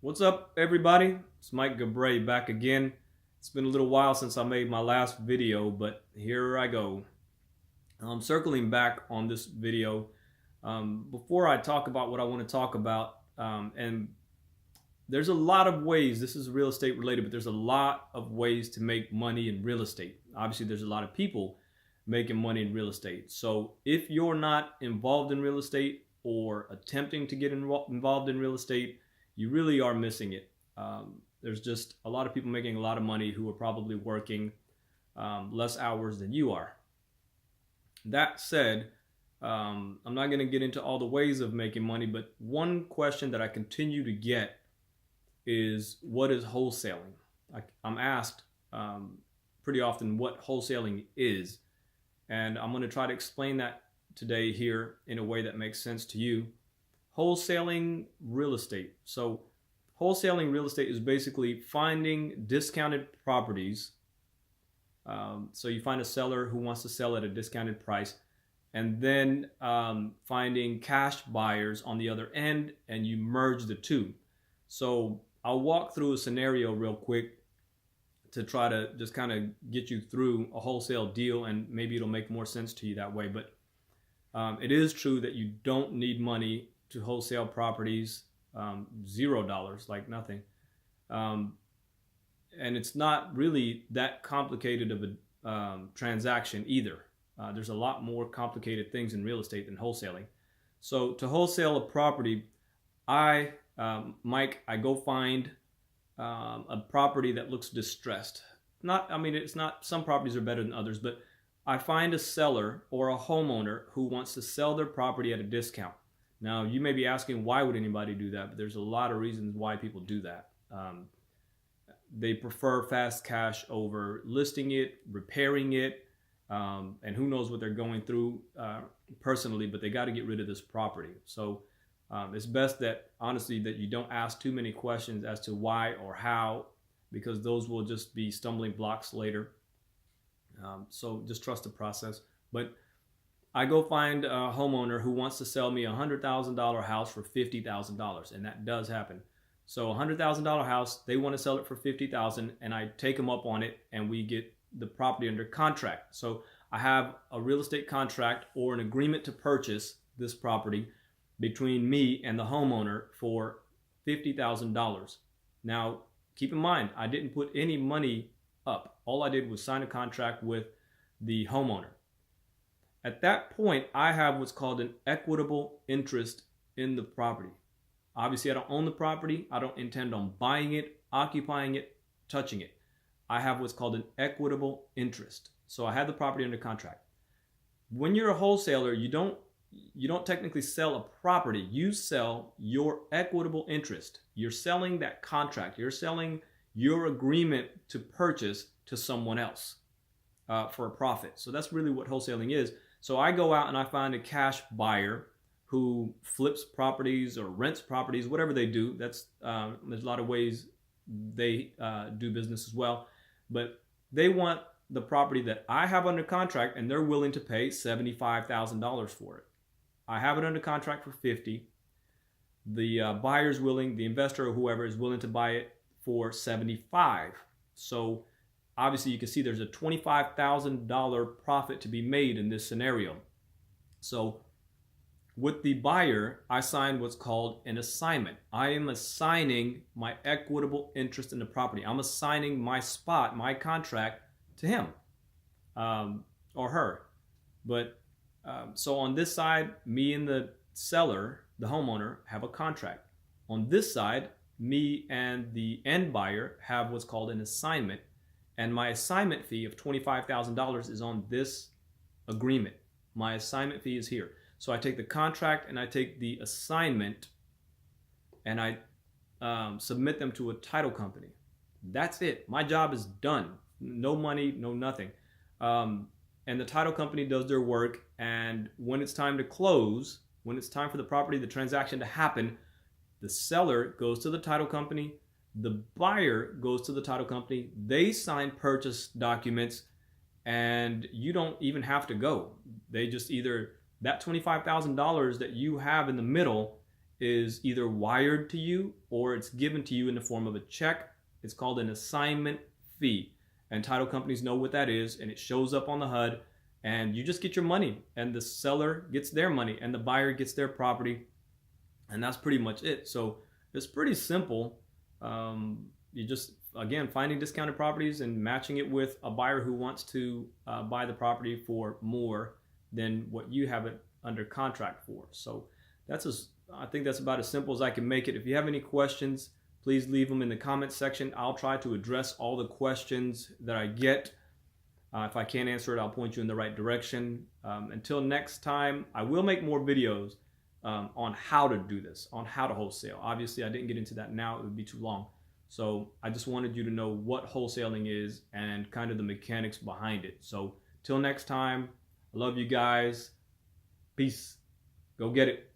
What's up, everybody? It's Mike Ghebray back again. It's been a little while since I made my last video, but here I go. I'm circling back on this video. Before I talk about what I want to talk about, and there's a lot of ways, this is real estate related, but there's a lot of ways to make money in real estate. Obviously, there's a lot of people making money in real estate. So if you're not involved in real estate or attempting to get involved in real estate, you really are missing it. There's just a lot of people making a lot of money who are probably working less hours than you are. That said, I'm not going to get into all the ways of making money, but one question that I continue to get is, what is wholesaling? I'm asked pretty often what wholesaling is, and I'm going to try to explain that today here in a way that makes sense to you. Wholesaling real estate. So wholesaling real estate is basically finding discounted properties. So you find a seller who wants to sell at a discounted price, and then finding cash buyers on the other end, and you merge the two. So I'll walk through a scenario real quick to try to just kind of get you through a wholesale deal, and maybe it'll make more sense to you that way. But it is true that you don't need money to wholesale properties, $0, like nothing. And it's not really that complicated of a transaction either. There's a lot more complicated things in real estate than wholesaling. So to wholesale a property, Mike, I go find a property that looks distressed. It's not, some properties are better than others, but I find a seller or a homeowner who wants to sell their property at a discount. Now, you may be asking, why would anybody do that? But there's a lot of reasons why people do that. They prefer fast cash over listing it, repairing it, and who knows what they're going through personally, but they got to get rid of this property. So it's best that, honestly, that you don't ask too many questions as to why or how, because those will just be stumbling blocks later. So just trust the process. But I go find a homeowner who wants to sell me a $100,000 house for $50,000, and that does happen. So a $100,000 house, they want to sell it for $50,000, and I take them up on it, and we get the property under contract. So I have a real estate contract or an agreement to purchase this property between me and the homeowner for $50,000. Now, keep in mind, I didn't put any money up. All I did was sign a contract with the homeowner. At that point, I have what's called an equitable interest in the property. Obviously, I don't own the property. I don't intend on buying it, occupying it, touching it. I have what's called an equitable interest. So I have the property under contract. When you're a wholesaler, you don't technically sell a property. You sell your equitable interest. You're selling that contract. You're selling your agreement to purchase to someone else for a profit. So that's really what wholesaling is. So I go out and I find a cash buyer who flips properties or rents properties, whatever they do. That's there's a lot of ways they do business as well. But they want the property that I have under contract, and they're willing to pay $75,000 for it. I have it under contract for $50,000. The buyer's willing, the investor or whoever is willing to buy it for $75,000. So obviously you can see there's a $25,000 profit to be made in this scenario. So with the buyer, I signed what's called an assignment. I am assigning my equitable interest in the property. I'm assigning my spot, my contract to him or her. But so on this side, me and the seller, the homeowner, have a contract. On this side, me and the end buyer have what's called an assignment. And my assignment fee of $25,000 is on this agreement. My assignment fee is here. So I take the contract and I take the assignment and I submit them to a title company. That's it. My job is done. No money, no nothing. And the title company does their work. And when it's time to close, when it's time for the property, the transaction to happen, the seller goes to the title company. The buyer goes to the title company. They sign purchase documents, and you don't even have to go. They just either, that $25,000 that you have in the middle is either wired to you or it's given to you in the form of a check. It's called an assignment fee. And title companies know what that is, and it shows up on the HUD, and you just get your money, and the seller gets their money, and the buyer gets their property, and that's pretty much it. So it's pretty simple. You just, again, finding discounted properties and matching it with a buyer who wants to buy the property for more than what you have it under contract for. So I think that's about as simple as I can make it. If you have any questions, please leave them in the comments section. I'll try to address all the questions that I get. If I can't answer it, I'll point you in the right direction. Until next time, I will make more videos on how to do this, on how to wholesale. Obviously, I didn't get into that now. It would be too long. So I just wanted you to know what wholesaling is and kind of the mechanics behind it. So till next time, I love you guys. Peace. Go get it.